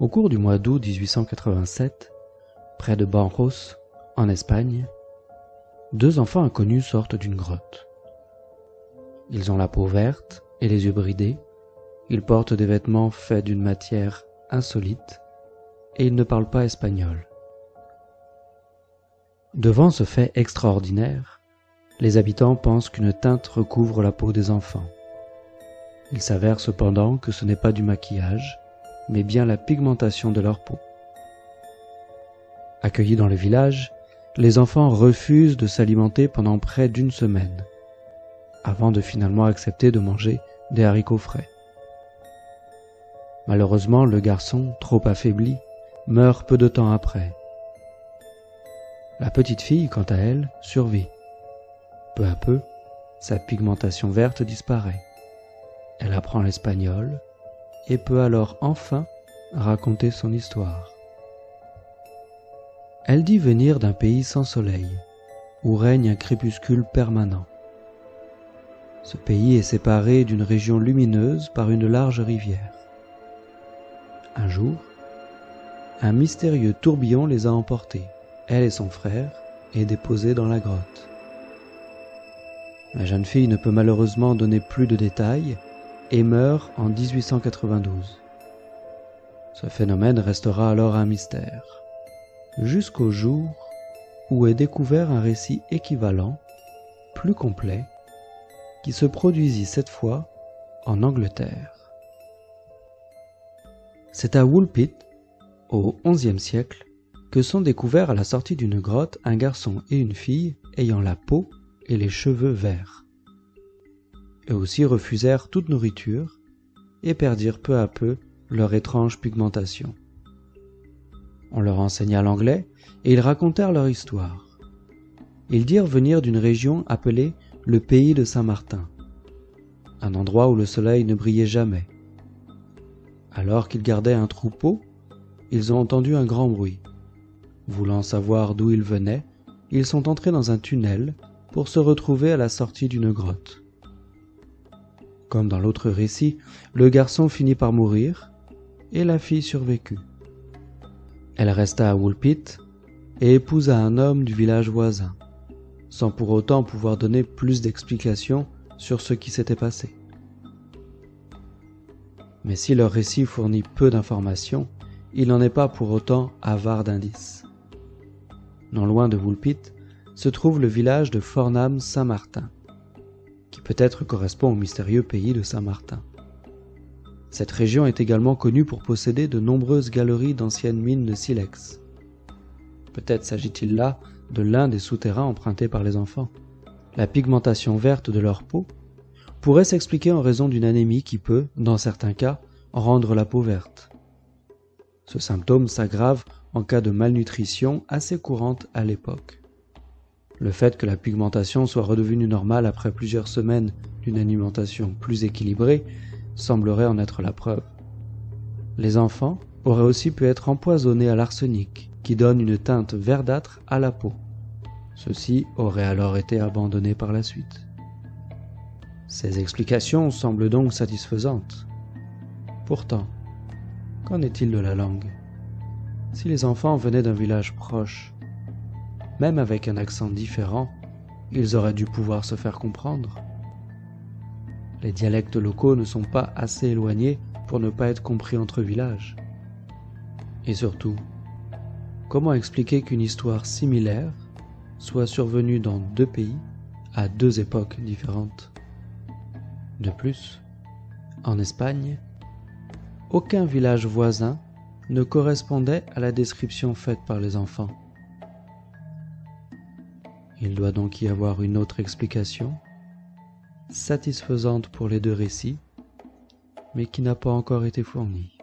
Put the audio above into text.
Au cours du mois d'août 1887, près de Banjos, en Espagne, deux enfants inconnus sortent d'une grotte. Ils ont la peau verte et les yeux bridés, ils portent des vêtements faits d'une matière insolite et ils ne parlent pas espagnol. Devant ce fait extraordinaire, les habitants pensent qu'une teinte recouvre la peau des enfants. Il s'avère cependant que ce n'est pas du maquillage, mais bien la pigmentation de leur peau. Accueillis dans le village, les enfants refusent de s'alimenter pendant près d'une semaine, avant de finalement accepter de manger des haricots frais. Malheureusement, le garçon, trop affaibli, meurt peu de temps après. La petite fille, quant à elle, survit. Peu à peu, sa pigmentation verte disparaît. Elle apprend l'espagnol et peut alors enfin raconter son histoire. Elle dit venir d'un pays sans soleil, où règne un crépuscule permanent. Ce pays est séparé d'une région lumineuse par une large rivière. Un jour, un mystérieux tourbillon les a emportés, elle et son frère, et déposés dans la grotte. La jeune fille ne peut malheureusement donner plus de détails et meurt en 1892. Ce phénomène restera alors un mystère, jusqu'au jour où est découvert un récit équivalent, plus complet, qui se produisit cette fois en Angleterre. C'est à Woolpit, au XIe siècle, que sont découverts à la sortie d'une grotte un garçon et une fille ayant la peau et les cheveux verts. Eux aussi refusèrent toute nourriture et perdirent peu à peu leur étrange pigmentation. On leur enseigna l'anglais et ils racontèrent leur histoire. Ils dirent venir d'une région appelée le pays de Saint-Martin, un endroit où le soleil ne brillait jamais. Alors qu'ils gardaient un troupeau, ils ont entendu un grand bruit. Voulant savoir d'où ils venaient, ils sont entrés dans un tunnel pour se retrouver à la sortie d'une grotte. Comme dans l'autre récit, le garçon finit par mourir et la fille survécut. Elle resta à Woolpit et épousa un homme du village voisin, sans pour autant pouvoir donner plus d'explications sur ce qui s'était passé. Mais si leur récit fournit peu d'informations, il n'en est pas pour autant avare d'indices. Non loin de Woolpit se trouve le village de Fornham-Saint-Martin, qui peut-être correspond au mystérieux pays de Saint-Martin. Cette région est également connue pour posséder de nombreuses galeries d'anciennes mines de silex. Peut-être s'agit-il là de l'un des souterrains empruntés par les enfants. La pigmentation verte de leur peau pourrait s'expliquer en raison d'une anémie qui peut, dans certains cas, rendre la peau verte. Ce symptôme s'aggrave en cas de malnutrition assez courante à l'époque. Le fait que la pigmentation soit redevenue normale après plusieurs semaines d'une alimentation plus équilibrée semblerait en être la preuve. Les enfants auraient aussi pu être empoisonnés à l'arsenic, qui donne une teinte verdâtre à la peau. Ceux-ci auraient alors été abandonnés par la suite. Ces explications semblent donc satisfaisantes. Pourtant, qu'en est-il de la langue? Si les enfants venaient d'un village proche, même avec un accent différent, ils auraient dû pouvoir se faire comprendre. Les dialectes locaux ne sont pas assez éloignés pour ne pas être compris entre villages. Et surtout, comment expliquer qu'une histoire similaire soit survenue dans deux pays à deux époques différentes? De plus, en Espagne, aucun village voisin ne correspondait à la description faite par les enfants. Il doit donc y avoir une autre explication, satisfaisante pour les deux récits, mais qui n'a pas encore été fournie.